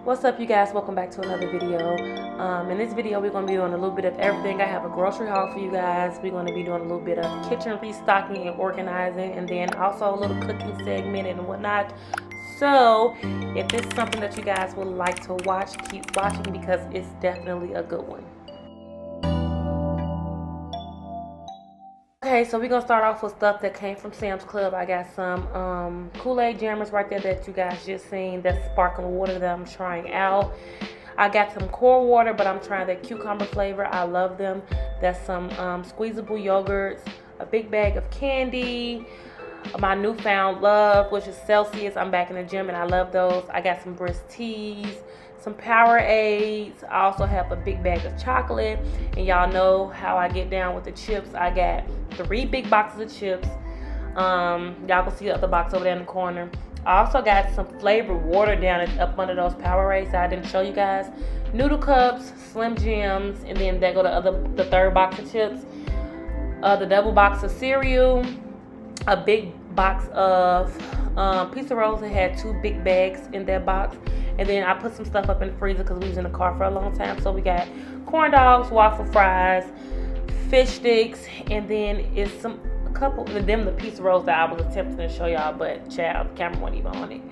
What's up, you guys? Welcome back to another video. In this video we're going to be doing a little bit of everything. I have a grocery haul for you guys. We're going to be doing a little bit of kitchen restocking and organizing, and then also a little cooking segment and whatnot. So if this is something that you guys would like to watch, keep watching because it's definitely a good one. Okay, so we're gonna start off with stuff that came from Sam's Club. I got some Kool-Aid jammers right there that you guys just seen. That's sparkling water that I'm trying out. I got some core water, but I'm trying that cucumber flavor. I love them. That's some squeezable yogurts, a big bag of candy, my newfound love, which is Celsius. I'm back in the gym and I love those. I got some Brisk teas, some Powerades. I also have a big bag of chocolate, and y'all know how I get down with the chips. I got 3 big boxes of chips. Y'all can see the other box over there in the corner. I also got some flavored water down up under those Powerades that I didn't show you guys. Noodle cups, Slim Jims, and then there go the third box of chips. The double box of cereal, a big box of Pizza Rolls. It had 2 big bags in that box. And then I put some stuff up in the freezer because we was in the car for a long time. So we got corn dogs, waffle fries, fish sticks, and then it's a couple of them, the Pizza Rolls that I was attempting to show y'all, but child, the camera wasn't even on it.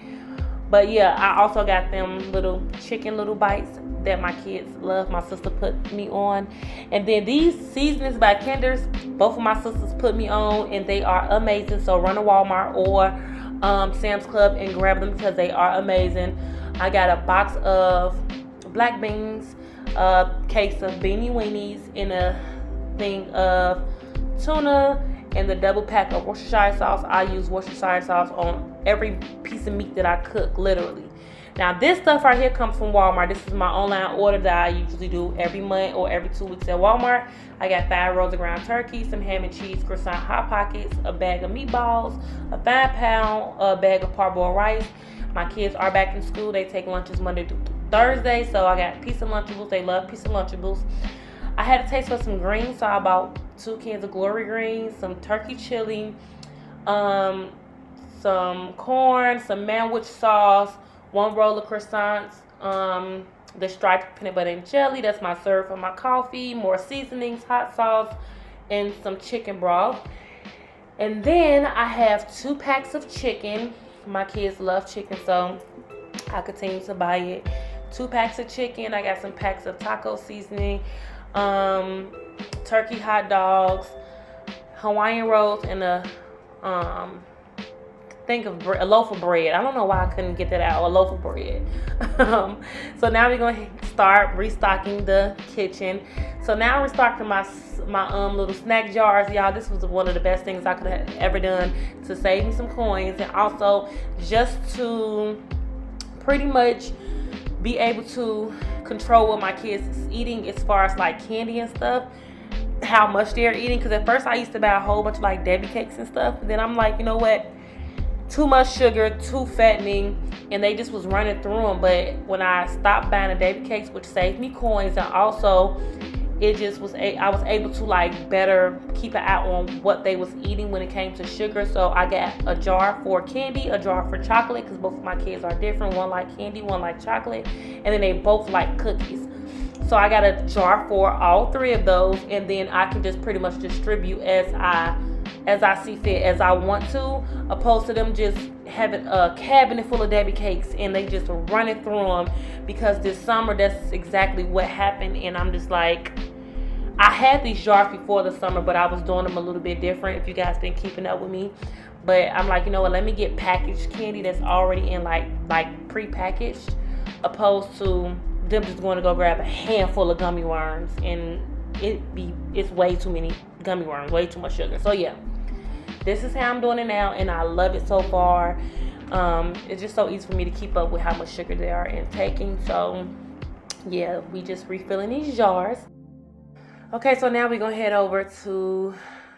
But yeah, I also got them little chicken bites that my kids love. My sister put me on. And then these seasonings by Kinder's, both of my sisters put me on, and they are amazing. So run to Walmart or Sam's Club and grab them because they are amazing. I got a box of black beans, a case of beanie weenies, and a thing of tuna, and the double pack of Worcestershire sauce. I use Worcestershire sauce on every piece of meat that I cook, literally. Now this stuff right here comes from Walmart. This is my online order that I usually do every month or every 2 weeks at Walmart. I got 5 rolls of ground turkey, some ham and cheese croissant hot pockets, a bag of meatballs, a 5-pound bag of parboiled rice. My kids are back in school. They take lunches Monday through Thursday, so I got pizza Lunchables. They love pizza Lunchables. I had a taste for some greens, so I bought 2 cans of Glory greens, some turkey chili, some corn, some manwich sauce, 1 roll of croissants, the striped peanut butter and jelly. That's my serve for my coffee, more seasonings, hot sauce, and some chicken broth. And then I have 2 packs of chicken. My kids love chicken, so I continue to buy it. 2 packs of chicken. I got some packs of taco seasoning, turkey hot dogs, Hawaiian rolls, and a loaf of bread. I don't know why I couldn't get that out. A loaf of bread. So now we're going to start restocking the kitchen. So now I'm restocking my little snack jars. Y'all, this was one of the best things I could have ever done to save me some coins, and also just to pretty much be able to control what my kids is eating as far as like candy and stuff, how much they're eating. Because at first I used to buy a whole bunch of like Debbie cakes and stuff, and then I'm like, you know what, too much sugar, too fattening, and they just was running through them. But when I stopped buying the Debbie cakes, which saved me coins, and also it just was I was able to like better keep an eye on what they was eating when it came to sugar. So I got a jar for candy, a jar for chocolate, because both of my kids are different. One like candy, one like chocolate, and then they both like cookies. So I got a jar for all 3 of those, and then I can just pretty much distribute as I see fit, as I want to, opposed to them just having a cabinet full of Debbie cakes and they just running through them. Because this summer, that's exactly what happened, and I'm just like, I had these jars before the summer, but I was doing them a little bit different, if you guys been keeping up with me. But I'm like, you know what, let me get packaged candy that's already in like pre-packaged, opposed to them just going to go grab a handful of gummy worms, and it's way too many gummy worms, way too much sugar. So yeah, this is how I'm doing it now, and I love it so far. It's just so easy for me to keep up with how much sugar they are intaking. So yeah, we just refilling these jars. Okay, so now we're gonna head over to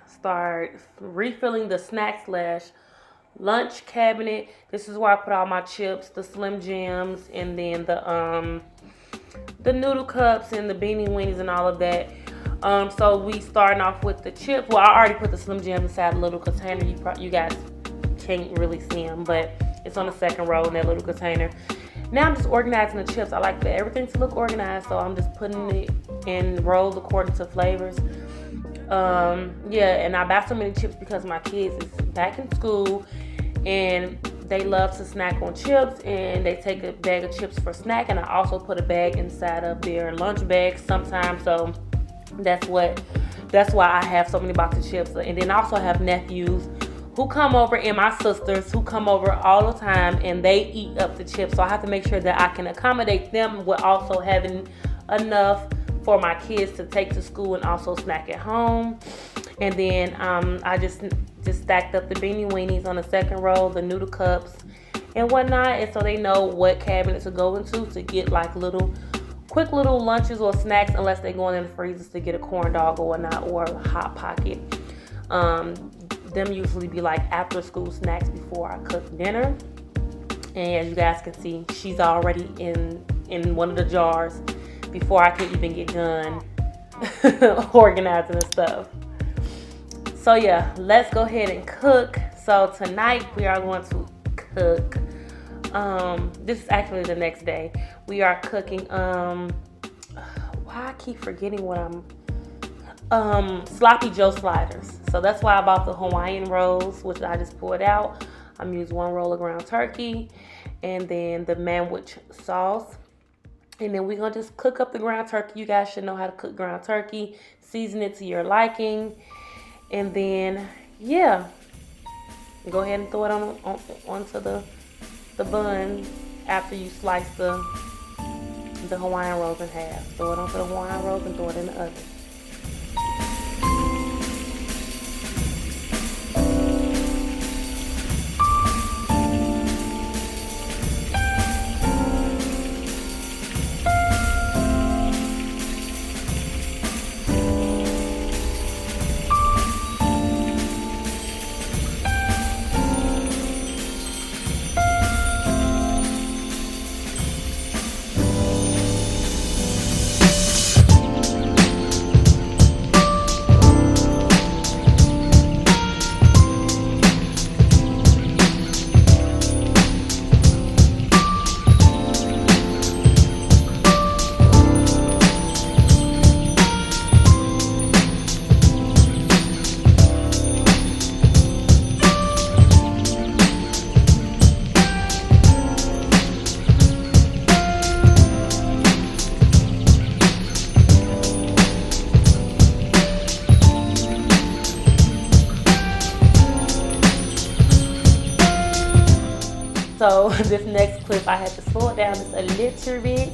start refilling the snack / lunch cabinet. This is where I put all my chips, the Slim Jims, and then the noodle cups and the beanie weenies and all of that. So we starting off with the chips. Well, I already put the Slim Jim inside a little container. You guys can't really see them, but It's on the second row in that little container. Now I'm just organizing the chips. I like for everything to look organized, so I'm just putting it in rolls according to flavors. Yeah, and I buy so many chips because my kids is back in school and they love to snack on chips, and they take a bag of chips for snack, and I also put a bag inside of their lunch bag sometimes. So that's why I have so many boxes of chips. And then I also have nephews who come over, and my sisters who come over all the time, and they eat up the chips. So I have to make sure that I can accommodate them with also having enough for my kids to take to school and also snack at home. And then I just stacked up the beanie weenies on the second row, the noodle cups and whatnot, and so they know what cabinet to go into to get like quick little lunches or snacks, unless they're going in the freezers to get a corn dog or whatnot, or a Hot Pocket. Them usually be like after school snacks before I cook dinner. And as you guys can see, she's already in one of the jars before I can even get done organizing and stuff. So yeah, let's go ahead and cook. So tonight we are going to cook. This is actually the next day. We are cooking. Why I keep forgetting what Sloppy Joe sliders. So that's why I bought the Hawaiian rolls, which I just pulled out. I'm using 1 roll of ground turkey, and then the manwich sauce. And then we're gonna just cook up the ground turkey. You guys should know how to cook ground turkey. Season it to your liking. And then, yeah, go ahead and throw it onto the bun after you slice the Hawaiian rolls in half. Throw it onto the Hawaiian rolls and throw it in the oven. So this next clip, I had to slow it down just a little bit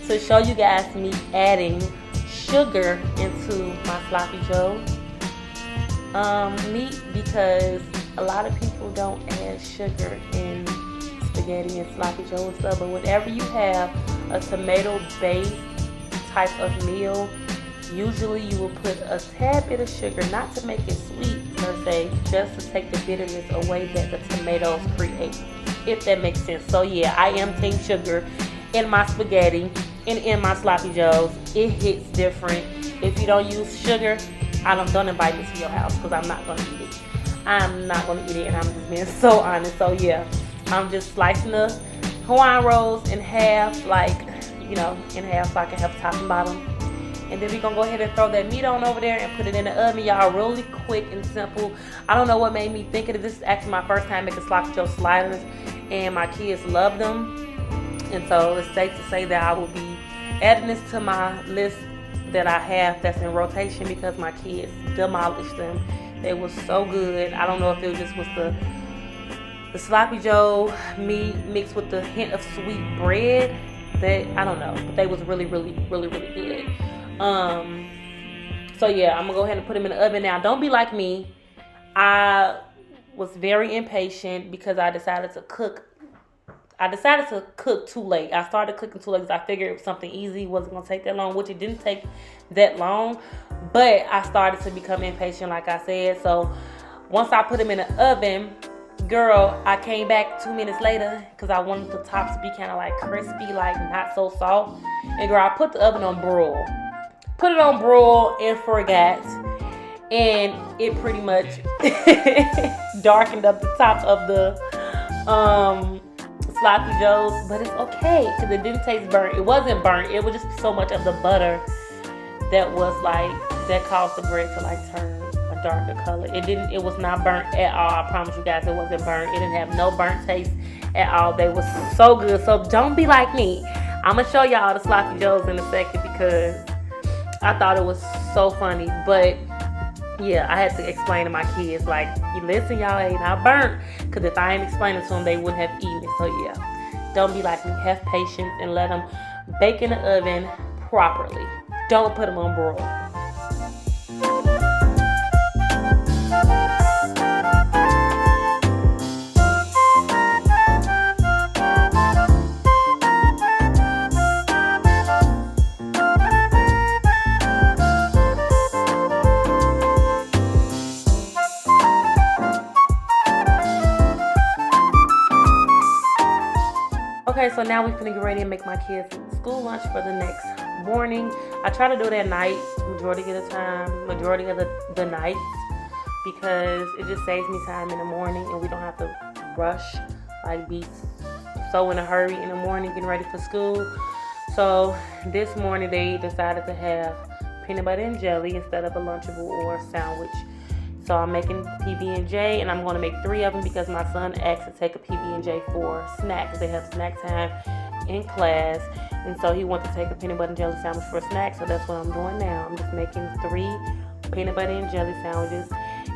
to show you guys me adding sugar into my sloppy joe meat, because a lot of people don't add sugar in spaghetti and sloppy joe and stuff. But whenever you have a tomato-based type of meal, usually you will put a tad bit of sugar, not to make it sweet per se, just to take the bitterness away that the tomatoes create, if that makes sense. So yeah, I am team sugar in my spaghetti and in my sloppy joes. It hits different. If you don't use sugar, don't invite me to your house, because I'm not going to eat it. I'm not going to eat it, and I'm just being so honest. So yeah, I'm just slicing the Hawaiian rolls in half, like, in half, so I can have top and bottom. And then we're going to go ahead and throw that meat on over there and put it in the oven, y'all. Really quick and simple. I don't know what made me think of it. This is actually my first time making sloppy joe sliders, and my kids love them. And so it's safe to say that I will be adding this to my list that I have that's in rotation, because my kids demolished them. They were so good. I don't know if it was just with the sloppy joe meat mixed with the hint of sweet bread. I don't know, but they was really, really, really, really good. So yeah, I'm gonna go ahead and put them in the oven now. Don't be like me. I was very impatient because I decided to cook too late. I started cooking too late because I figured it was something easy, wasn't gonna take that long, which it didn't take that long. But I started to become impatient, like I said. So once I put them in the oven, girl, I came back 2 minutes later because I wanted the tops to be kind of like crispy, like not so soft. And girl, I put the oven on broil. Put it on broil and forgot. And it pretty much darkened up the top of Sloppy Joes, but it's okay because it didn't taste burnt. It wasn't burnt. It was just so much of the butter that was like that caused the bread to like turn a darker color. It was not burnt at all. I promise you guys, it wasn't burnt. It didn't have no burnt taste at all. They was so good. So don't be like me. I'm gonna show y'all the Sloppy Joes in a second because I thought it was so funny. But yeah, I had to explain to my kids, like, listen, y'all, ain't not burnt. Because if I ain't explaining to them, they wouldn't have eaten it. So yeah, don't be like me. Have patience and let them bake in the oven properly. Don't put them on broil. Okay, so now we're gonna get ready and make my kids school lunch for the next morning. I try to do it at night, majority of the nights, because it just saves me time in the morning and we don't have to rush, like be so in a hurry in the morning getting ready for school. So this morning they decided to have peanut butter and jelly instead of a Lunchable or a sandwich. So I'm making PB&J, and I'm going to make 3 of them because my son asked to take a PB&J for snacks. They have snack time in class, and so he wanted to take a peanut butter and jelly sandwich for snacks. So that's what I'm doing now. I'm just making 3 peanut butter and jelly sandwiches,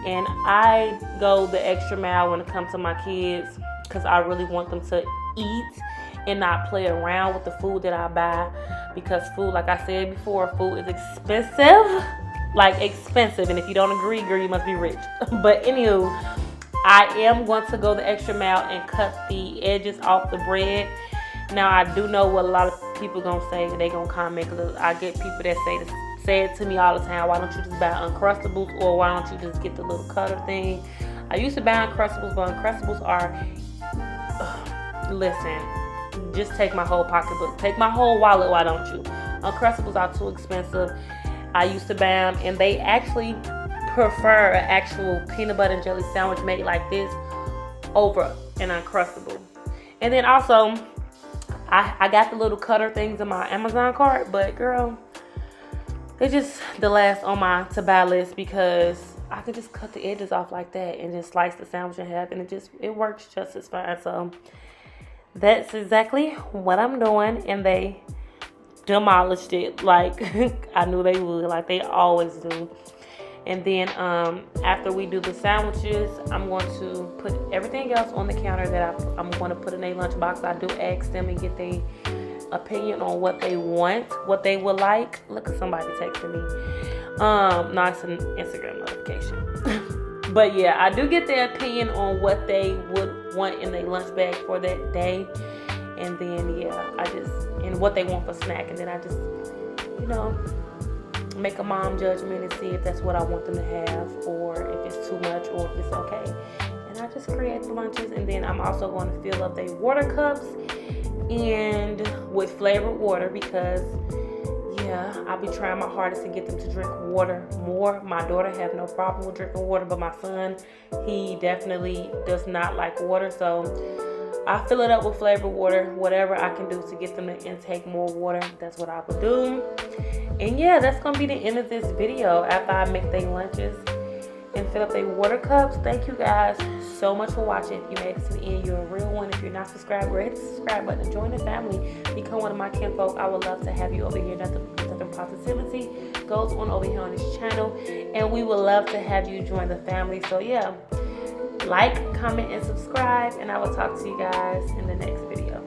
and I go the extra mile when it comes to my kids because I really want them to eat and not play around with the food that I buy, because food, like I said before, food is expensive. Like expensive, and if you don't agree, girl, you must be rich. But anywho, I am going to go the extra mile and cut the edges off the bread. Now I do know what a lot of people gonna say, and they gonna comment, because I get people that say it to me all the time. Why don't you just buy Uncrustables, or why don't you just get the little cutter thing? I used to buy Uncrustables, but Uncrustables are listen, just take my whole pocketbook, take my whole wallet. Why don't you? Uncrustables are too expensive. I used to buy them, and they actually prefer an actual peanut butter and jelly sandwich made like this over an Uncrustable. And then also, I got the little cutter things in my Amazon cart, but girl, they're just the last on my to buy list because I could just cut the edges off like that and just slice the sandwich in half, and it works just as fine. So that's exactly what I'm doing, and they demolished it like I knew they would, like they always do. And then after we do the sandwiches, I'm going to put everything else on the counter that I'm going to put in a lunchbox. I do ask them and get their opinion on what they want, what they would like. Look at somebody texting me. No, it's an Instagram notification. But yeah, I do get their opinion on what they would want in their lunch bag for that day. And then, yeah, and what they want for snack. And then I just, make a mom judgment and see if that's what I want them to have, or if it's too much, or if it's okay. And I just create the lunches. And then I'm also going to fill up their water cups and with flavored water, because, yeah, I'll be trying my hardest to get them to drink water more. My daughter have no problem with drinking water, but my son, he definitely does not like water. So I fill it up with flavored water, whatever I can do to get them to intake more water. That's what I would do. And yeah, that's going to be the end of this video after I make their lunches and fill up their water cups. Thank you guys so much for watching. If you made it to the end, you're a real one. If you're not subscribed, go ahead and subscribe button and join the family. Become one of my KenFolk. I would love to have you over here. Nothing positivity goes on over here on this channel. And we would love to have you join the family. So yeah, like, comment, and subscribe, and I will talk to you guys in the next video.